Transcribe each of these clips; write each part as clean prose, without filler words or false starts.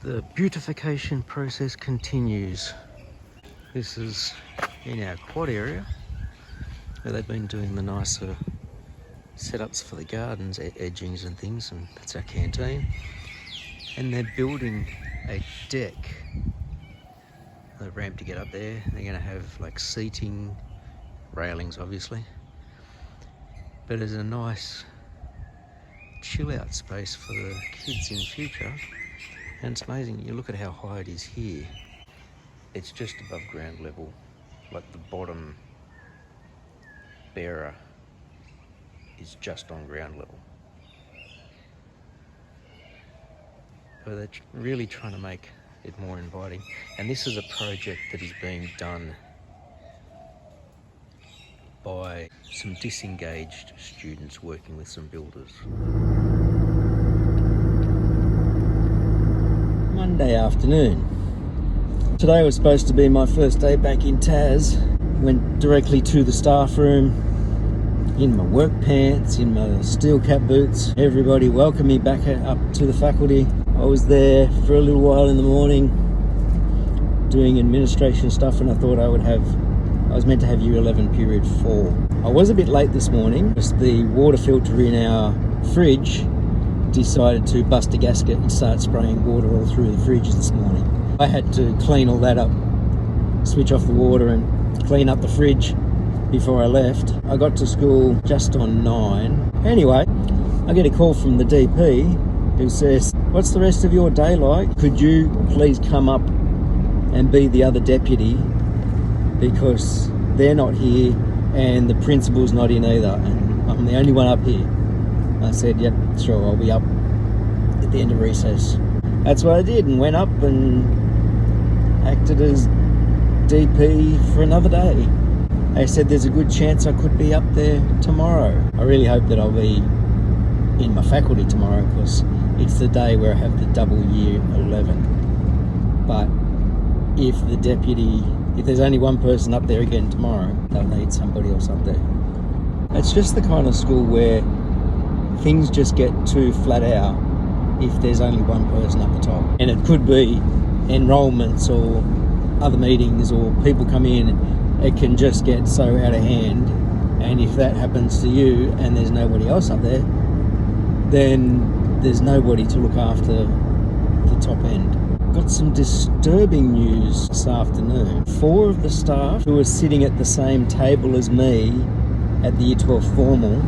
The beautification process continues. This is in our quad area where they've been doing the nicer setups for the gardens, edgings and things, and that's our canteen. And they're building a deck, the ramp to get up there. They're going to have like seating, railings obviously, but as a nice chill out space for the kids in future. And it's amazing, you look at how high it is here. It's just above ground level, like the bottom bearer is just on ground level. So they're really trying to make it more inviting. And this is a project that is being done by some disengaged students working with some builders. Monday afternoon. Today was supposed to be my first day back in Tas. Went directly to the staff room in my work pants, in my steel cap boots. Everybody welcomed me back up to the faculty. I was there for a little while in the morning doing administration stuff, and I thought I was meant to have Year 11 period 4. I was a bit late this morning because the water filter in our fridge decided to bust a gasket and start spraying water all through the fridge this morning. I had to clean all that up, switch off the water and clean up the fridge before I left. I got to school just on 9. Anyway, I get a call from the DP who says, "What's the rest of your day like? Could you please come up and be the other deputy because they're not here and the principal's not in either and I'm the only one up here." I said, "Yep, sure, I'll be up at the end of recess." That's what I did, and went up and acted as DP for another day. They said there's a good chance I could be up there tomorrow. I really hope that I'll be in my faculty tomorrow because it's the day where I have the double Year 11. But if there's only one person up there again tomorrow, they'll need somebody else up there. It's just the kind of school where things just get too flat out if there's only one person up the top. And it could be enrolments or other meetings or people come in. It can just get so out of hand. And if that happens to you and there's nobody else up there, then there's nobody to look after the top end. Got some disturbing news this afternoon. 4 of the staff who were sitting at the same table as me at the Year 12 formal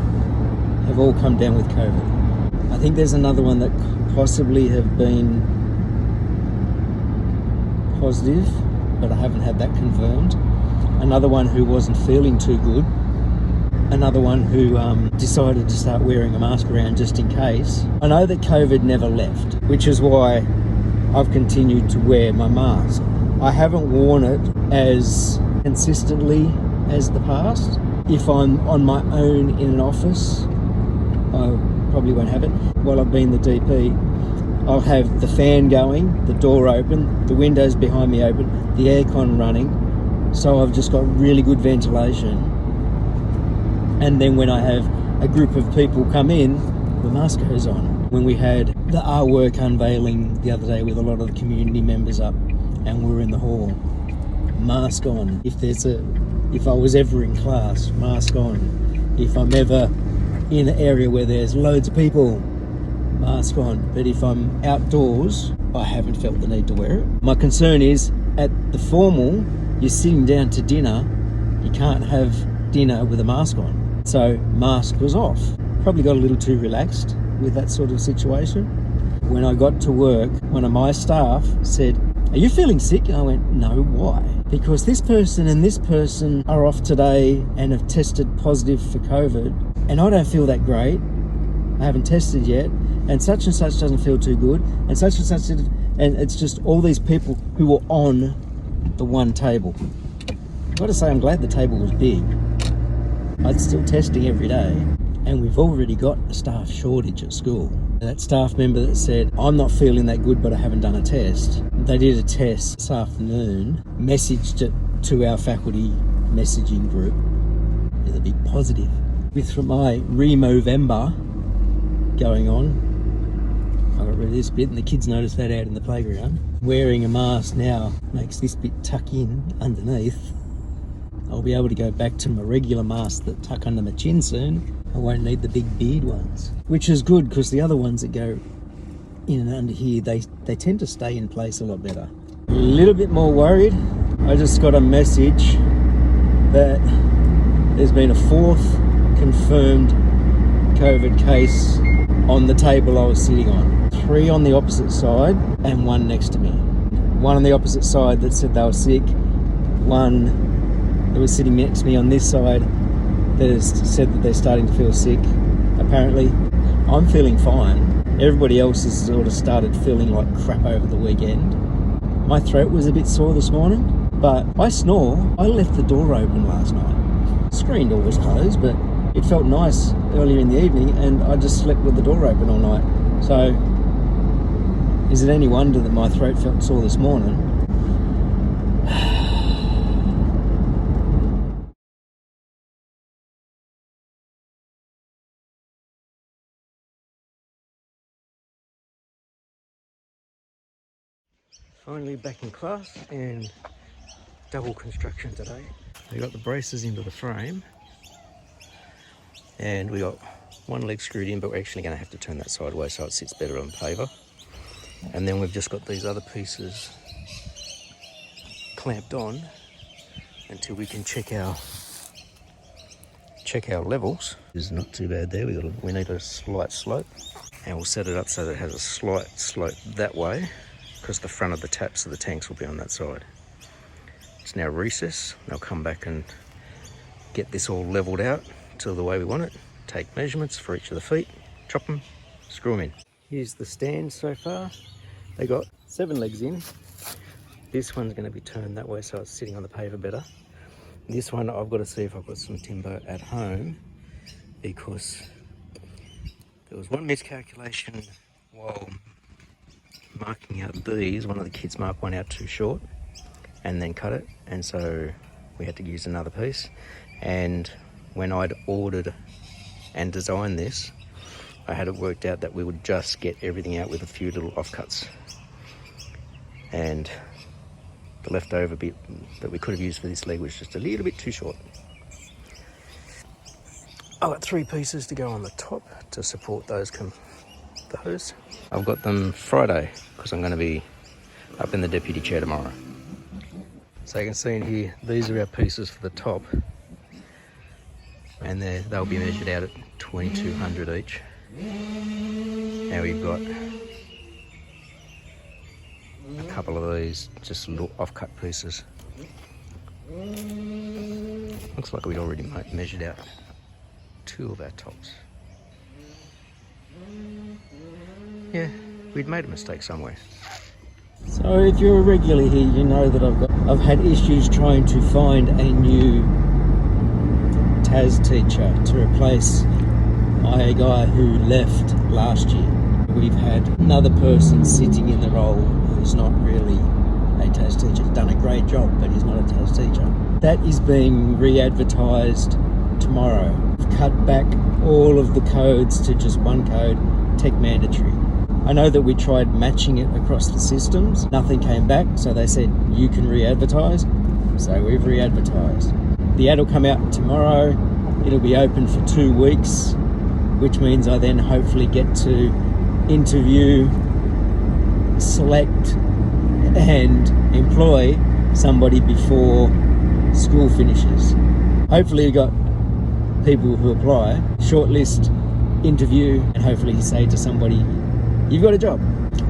have all come down with COVID. I think there's another one that could possibly have been positive, but I haven't had that confirmed. Another one who wasn't feeling too good. Another one who decided to start wearing a mask around just in case. I know that COVID never left, which is why I've continued to wear my mask. I haven't worn it as consistently as the past. If I'm on my own in an office, I probably won't have it. While I've been the DP, I'll have the fan going, the door open, the windows behind me open, the aircon running, so I've just got really good ventilation. And then when I have a group of people come in, the mask goes on. When we had the artwork unveiling the other day with a lot of the community members up and we were in the hall, mask on. If I was ever in class, mask on. If I'm ever in an area where there's loads of people, mask on. But if I'm outdoors, I haven't felt the need to wear it. My concern is at the formal, you're sitting down to dinner, you can't have dinner with a mask on. So mask was off. Probably got a little too relaxed with that sort of situation. When I got to work, one of my staff said, "Are you feeling sick?" And I went, "No, why?" "Because this person and this person are off today and have tested positive for COVID, and I don't feel that great. I haven't tested yet, and such doesn't feel too good, and such, and it's just all these people who were on the one table." I've got to say, I'm glad the table was big. I'm still testing every day, and we've already got a staff shortage at school. That staff member that said, "I'm not feeling that good, but I haven't done a test," they did a test this afternoon, messaged it to our faculty messaging group. It'll be positive. With my Removember going on, I got rid of this bit, and the kids noticed that out in the playground. Wearing a mask now makes this bit tuck in underneath. I'll be able to go back to my regular mask that tuck under my chin soon. I won't need the big beard ones, which is good because the other ones that go in and under here, they tend to stay in place a lot better. A little bit more worried. I just got a message that there's been a 4th confirmed COVID case on the table I was sitting on. 3 on the opposite side and 1 next to me. 1 on the opposite side that said they were sick. 1 that was sitting next to me on this side that has said that they're starting to feel sick. Apparently, I'm feeling fine. Everybody else has sort of started feeling like crap over the weekend. My throat was a bit sore this morning, but I snore. I left the door open last night. Screen door was closed, but it felt nice earlier in the evening, and I just slept with the door open all night. So, is it any wonder that my throat felt sore this morning? Finally back in class, and double construction today. We got the braces into the frame, and we got 1 leg screwed in, but we're actually going to have to turn that sideways so it sits better on paver. And then we've just got these other pieces clamped on until we can check our levels. It's not too bad there. We need a slight slope, and we'll set it up so that it has a slight slope that way, because the front of the taps of the tanks will be on that side. It's now recess. I'll come back and get this all leveled out to the way we want it. Take measurements for each of the feet, chop them, screw them in. Here's the stand so far. They got 7 legs in. This one's going to be turned that way so it's sitting on the paver better. This one I've got to see if I've got some timber at home, because there was one miscalculation while marking out these. One of the kids marked one out too short and then cut it, and so we had to use another piece. And when I'd ordered and designed this, I had it worked out that we would just get everything out with a few little offcuts, and the leftover bit that we could have used for this leg was just a little bit too short. I've got 3 pieces to go on the top to support those. I've got them Friday because I'm going to be up in the deputy chair tomorrow. So you can see in here, these are our pieces for the top, and they'll be measured out at 2200 each. Now we've got a couple of these just little off-cut pieces. Looks like we'd already measured out 2 of our tops. Yeah, we'd made a mistake somewhere. So if you're a regular here, you know that I've had issues trying to find a new TAS teacher to replace my guy who left last year. We've had another person sitting in the role who's not really a TAS teacher. He's done a great job, but he's not a TAS teacher. That is being re-advertised tomorrow. We've cut back all of the codes to just 1 code, tech mandatory. I know that we tried matching it across the systems. Nothing came back, so they said, you can re-advertise. So we've re-advertised. The ad will come out tomorrow. It'll be open for 2 weeks, which means I then hopefully get to interview, select, and employ somebody before school finishes. Hopefully we've got people who apply, shortlist, interview, and hopefully say to somebody, you've got a job.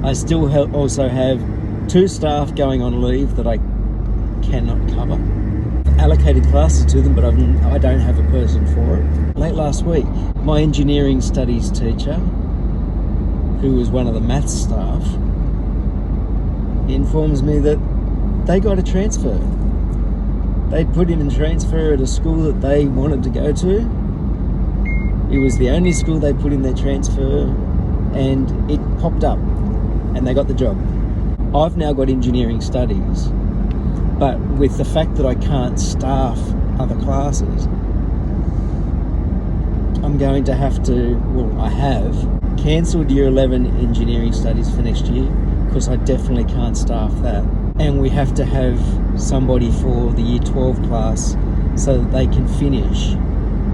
I still also have 2 staff going on leave that I cannot cover. Allocated classes to them, but I don't have a person for it. Late last week, my engineering studies teacher, who was one of the maths staff, informs me that they got a transfer. They'd put in a transfer at a school that they wanted to go to. It was the only school they put in their transfer, and it popped up and they got the job. I've now got engineering studies, but with the fact that I can't staff other classes, I'm going to have to, well, I have cancelled year 11 engineering studies for next year because I definitely can't staff that. And we have to have somebody for the year 12 class so that they can finish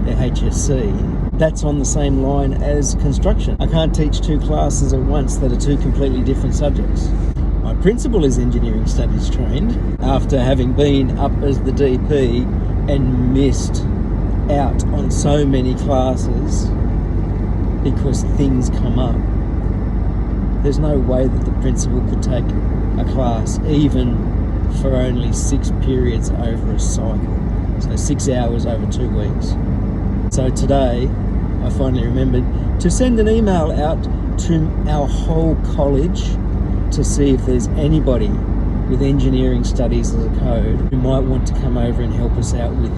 their HSC. That's on the same line as construction. I can't teach two classes at once that are two completely different subjects. My principal is engineering studies trained after having been up as the DP and missed out on so many classes because things come up. There's no way that the principal could take a class even for only 6 periods over a cycle. So 6 hours over 2 weeks. So today I finally remembered to send an email out to our whole college to see if there's anybody with engineering studies as a code who might want to come over and help us out with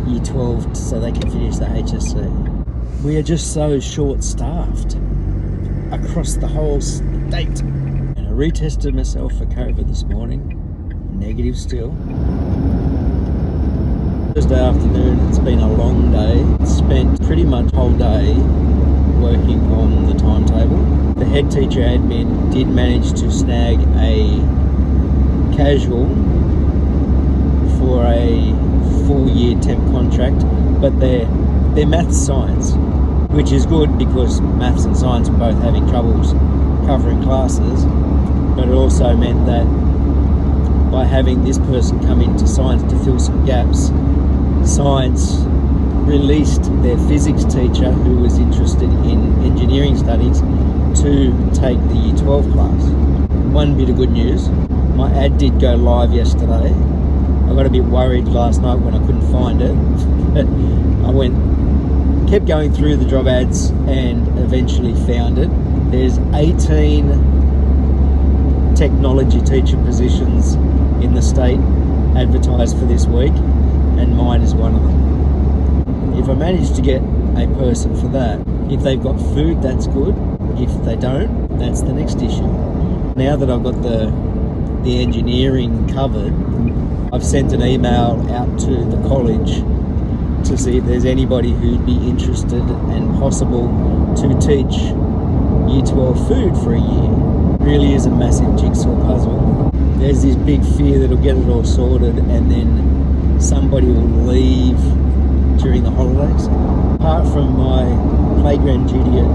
year 12 so they can finish the HSC. We are just so short-staffed across the whole state. And I retested myself for COVID this morning, negative still. Thursday afternoon, it's been a long day. Spent pretty much whole day working on the timetable. The head teacher admin did manage to snag a casual for a full year temp contract, but they're maths science, which is good because maths and science are both having troubles covering classes, but it also meant that by having this person come into science to fill some gaps, science released their physics teacher who was interested in engineering studies to take the year 12 class. One bit of good news, my ad did go live yesterday. I got a bit worried last night when I couldn't find it. I kept going through the job ads and eventually found it. There's 18 technology teacher positions in the state advertised for this week, and mine is one of them. If I manage to get a person for that, if they've got food, that's good. If they don't, that's the next issue. Now that I've got the engineering covered, I've sent an email out to the college to see if there's anybody who'd be interested and possible to teach year 12 food for a year. It really is a massive jigsaw puzzle. There's this big fear that it'll get it all sorted and then somebody will leave during the holidays. Apart from my playground duty at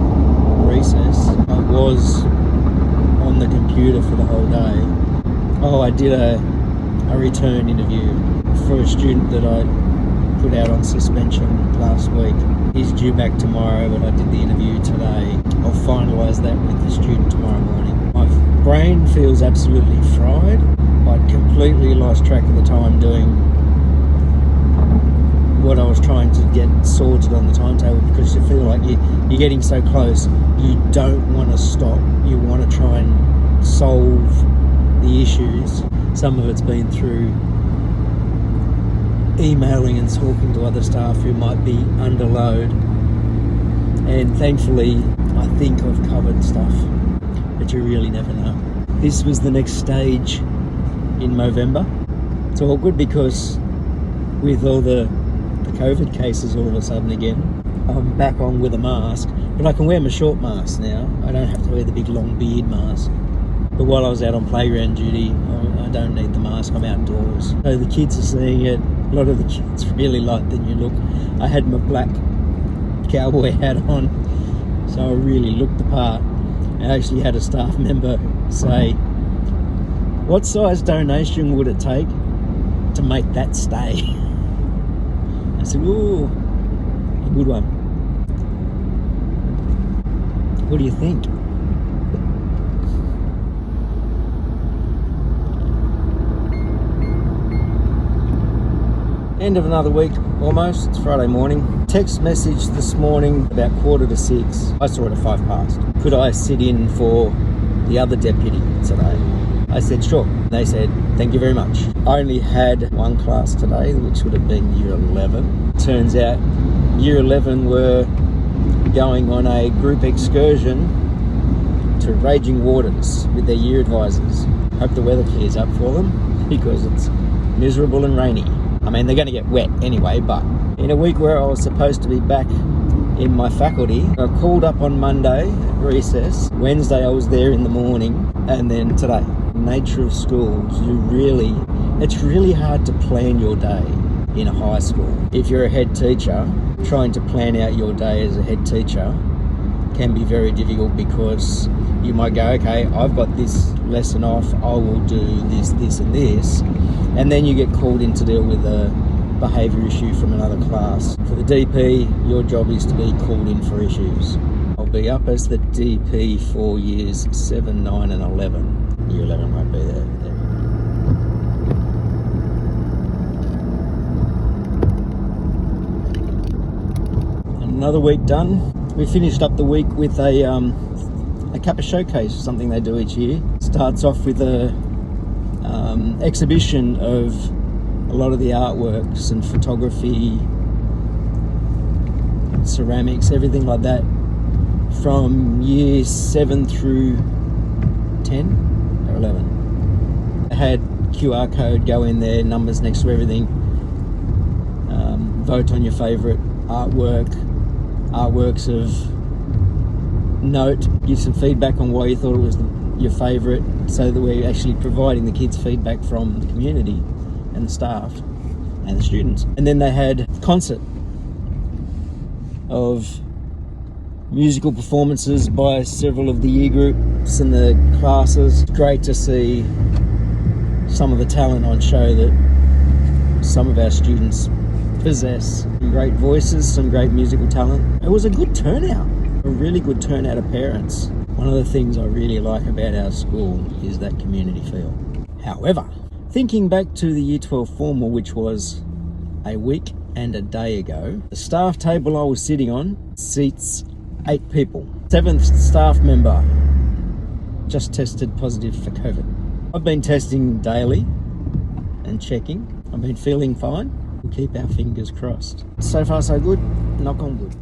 recess, I was on the computer for the whole day. Oh, I did a return interview for a student that I put out on suspension last week. He's due back tomorrow, but I did the interview today. I'll finalise that with the student tomorrow morning. My brain feels absolutely fried. I'd completely lost track of the time doing what I was trying to get sorted on the timetable, because you feel like you're getting so close, you don't want to stop. You want to try and solve the issues. Some of it's been through emailing and talking to other staff who might be under load, and thankfully I think I've covered stuff, but you really never know. This was the next stage in Movember. It's all good because with all the COVID cases all of a sudden again, I'm back on with a mask, but I can wear my short mask now. I don't have to wear the big long beard mask. But while I was out on playground duty, I don't need the mask, I'm outdoors. So the kids are seeing it. A lot of the kids really like the new look. I had my black cowboy hat on, so I really looked the part. I actually had a staff member say, "What size donation would it take to make that stay?" I said, "Ooh, a good one. What do you think?" End of another week, almost. It's Friday morning. Text message this morning about 5:45. I saw it at 5 past. Could I sit in for the other deputy today? I said, sure. They said, thank you very much. I only had one class today, which would have been year 11. Turns out year 11 were going on a group excursion to Raging Waters with their year advisors. Hope the weather clears up for them because it's miserable and rainy. I mean, they're going to get wet anyway, but in a week where I was supposed to be back in my faculty. I called up on Monday at recess. Wednesday I was there in the morning, and then today. Nature of schools, it's really hard to plan your day in a high school. If you're a head teacher, trying to plan out your day as a head teacher can be very difficult, because you might go, okay, I've got this lesson off, I will do this, this and this, and then you get called in to deal with a behaviour issue from another class. For the DP, your job is to be called in for issues. I'll be up as the DP for years 7, 9 and 11. Year 11 won't be there. Another week done. We finished up the week with a Kappa showcase, something they do each year. Starts off with a exhibition of a lot of the artworks and photography, ceramics, everything like that, from year 7 through 10 or 11. I had QR code go in there, numbers next to everything. Vote on your favourite artworks of note, give some feedback on why you thought it was your favourite, so that we're actually providing the kids feedback from the community and the staff and the students. And then they had a concert of musical performances by several of the year groups and the classes. Great to see some of the talent on show that some of our students possess. Some great voices, some great musical talent. It was a good turnout, a really good turnout of parents. One of the things I really like about our school is that community feel. However, thinking back to the Year 12 formal, which was a week and a day ago, the staff table I was sitting on seats 8 people. 7th staff member just tested positive for COVID. I've been testing daily and checking. I've been feeling fine. We'll keep our fingers crossed. So far so good, knock on wood.